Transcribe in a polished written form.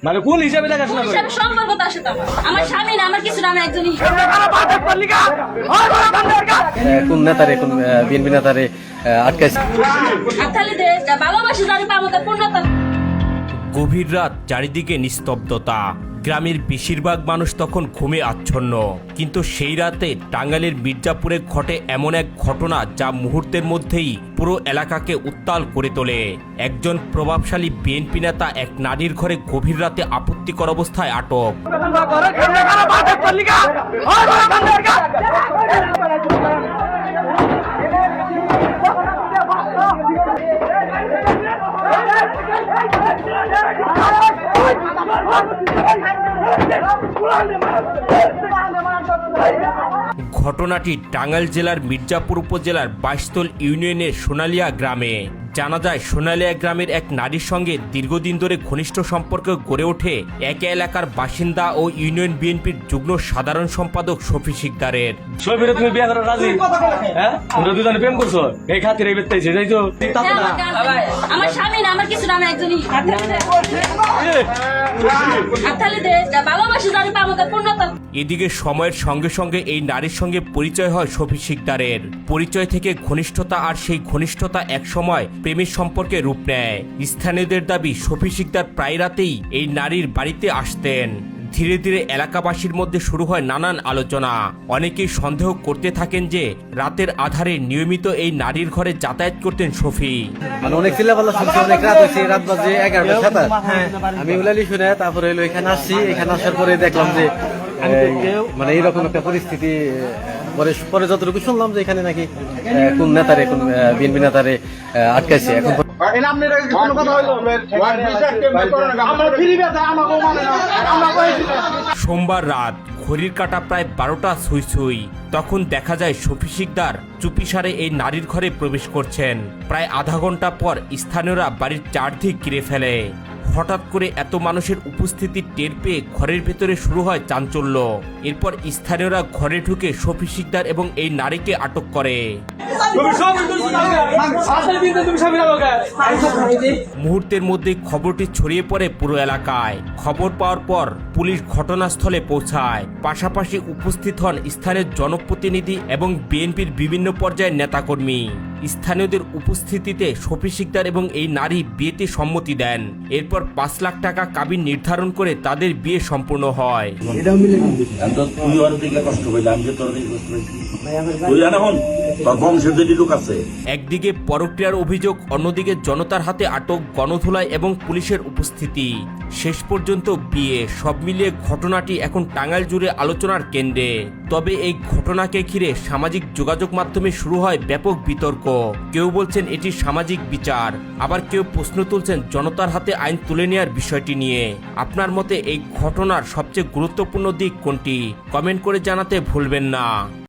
মানে কোন হিসাবে দেখাশোনা করে? সম্পর্ক তার সাথে আমার স্বামী না, আমার কিছু না, আমি একজনই। কোন নেতারে কোন বিএনপি নেতারে আটকাইছে? হাততালিতে যা ভালোবাসি জানি পাবো তার পূর্ণতা। গভীর রাত, চারিদিকে নিস্তব্ধতা। গ্রামের বেশিরভাগ মানুষ তখন ঘুমে আচ্ছন্ন। কিন্তু সেই রাতে টাঙ্গাইলের মির্জাপুরে ঘটে এমন এক ঘটনা যা মুহূর্তের মধ্যেই পুরো এলাকাকে উত্তাল করে তোলে। একজন প্রভাবশালী বিএনপি নেতা এক নারীর ঘরে গভীর রাতে আপত্তিকর অবস্থায় আটক। ঘটনাটি টাঙ্গাইল জেলার মির্জাপুর উপজেলার বাইশতল ইউনিয়নের সোনালিয়া গ্রামে। জানা যায় সোনালিয়া গ্রামের এক নারীর সঙ্গে দীর্ঘদিন ধরে ঘনিষ্ঠ সম্পর্ক গড়ে ওঠে একই এলাকার বাসিন্দা ও ইউনিয়ন বিএনপির যুগ্ম সাধারণ সম্পাদক শফি শিকদারের। শফিরে তুমি বিয়ে করার রাজি? হ্যাঁ, তোমরা দুজনে প্রেম করছো এই খাতিরে এই বেত্তাইছে যাইছো? আমার স্বামী না, আমার কিছু না, আমি একজনই। হাততালিতে যা ভালোবাসি জানি পাবো তার পূর্ণতা। এদিকে সময়ের সঙ্গে সঙ্গে এই নারীর সঙ্গে পরিচয় হয় শফি শিকদারের। পরিচয় থেকে ঘনিষ্ঠতা, আর সেই ঘনিষ্ঠতা এক সময় প্রেমের সম্পর্কে রূপ নেয়। স্থানীয়দের দাবি শফি শিকদার প্রায় রাতেই এই নারীর বাড়িতে আসতেন। ধীরে ধীরে এলাকাবাসীর মধ্যে শুরু হয় নানান আলোচনা। অনেকেই সন্দেহ করতে থাকেন যে রাতের আধারে নিয়মিত এই নারীর ঘরে যাতায়াত করতেন শফি। মানে অনেক চিল্লাপাল্লা শুনছি, অনেক রাত হয়েছে, রাত বাজে 11টা 7। আমি ওলালি শুনে তারপরে হলো এখানে আসছি। এখানে আসার পরে দেখলাম যে মানে এইরকম একটা পরিস্থিতি। পরে যতটুকু শুনলাম যে এখানে নাকি কোন নেতারে কোন বিএনপি নেতারে আটকাইছে। এখন সোমবার রাত, ঘড়ির কাঁটা প্রায় 12টা ছুঁই ছুঁই। তখন দেখা যায় শফি শিকদার চুপিসারে এই নারীর ঘরে প্রবেশ করছেন। প্রায় আধা ঘন্টা পর স্থানীয়রা বাড়ির চারদিক ঘিরে ফেলে। হঠাৎ করে এত মানুষের উপস্থিতি টের পেয়ে ঘরের ভেতরে শুরু হয় চাঞ্চল্য। এরপর স্থানীয়রা ঘরে ঢুকে শফি শিকদার এবং এই নারীকে আটক করে। মুহূর্তের মধ্যে খবরটি ছড়িয়ে পড়ে পুরো এলাকায়। খবর পাওয়ার পর পুলিশ ঘটনাস্থলে পৌঁছায়। পাশাপাশি উপস্থিত হন স্থানীয় জনপ্রতিনিধি এবং বিএনপির বিভিন্ন পর্যায়ের নেতাকর্মী। স্থানীয়দের উপস্থিতিতে শফি শিকদার এবং এই নারী বিয়েতে সম্মতি দেন। এরপর 5 লাখ টাকা কাবিন নির্ধারণ করে তাদের বিয়ে সম্পূর্ণ হয়। একদিকে পরক্রিয়ার অভিযোগ, অন্যদিকে জনতার হাতে আটক, গণধোলাই এবং পুলিশের উপস্থিতি। শেষ পর্যন্ত বিয়ে। সব মিলিয়ে ঘটনাটি এখন টাঙ্গাইল জুড়ে আলোচনার কেন্দ্রে। তবে এই ঘটনাকে ঘিরে সামাজিক যোগাযোগ মাধ্যমে শুরু হয় ব্যাপক বিতর্ক। কেউ বলছেন এটি সামাজিক বিচার, আবার কেউ প্রশ্ন তুলছেন জনতার হাতে আইন তুলে নেওয়ার বিষয়টি নিয়ে। আপনার মতে এই ঘটনার সবচেয়ে গুরুত্বপূর্ণ দিক কোনটি? কমেন্ট করে জানাতে ভুলবেন না।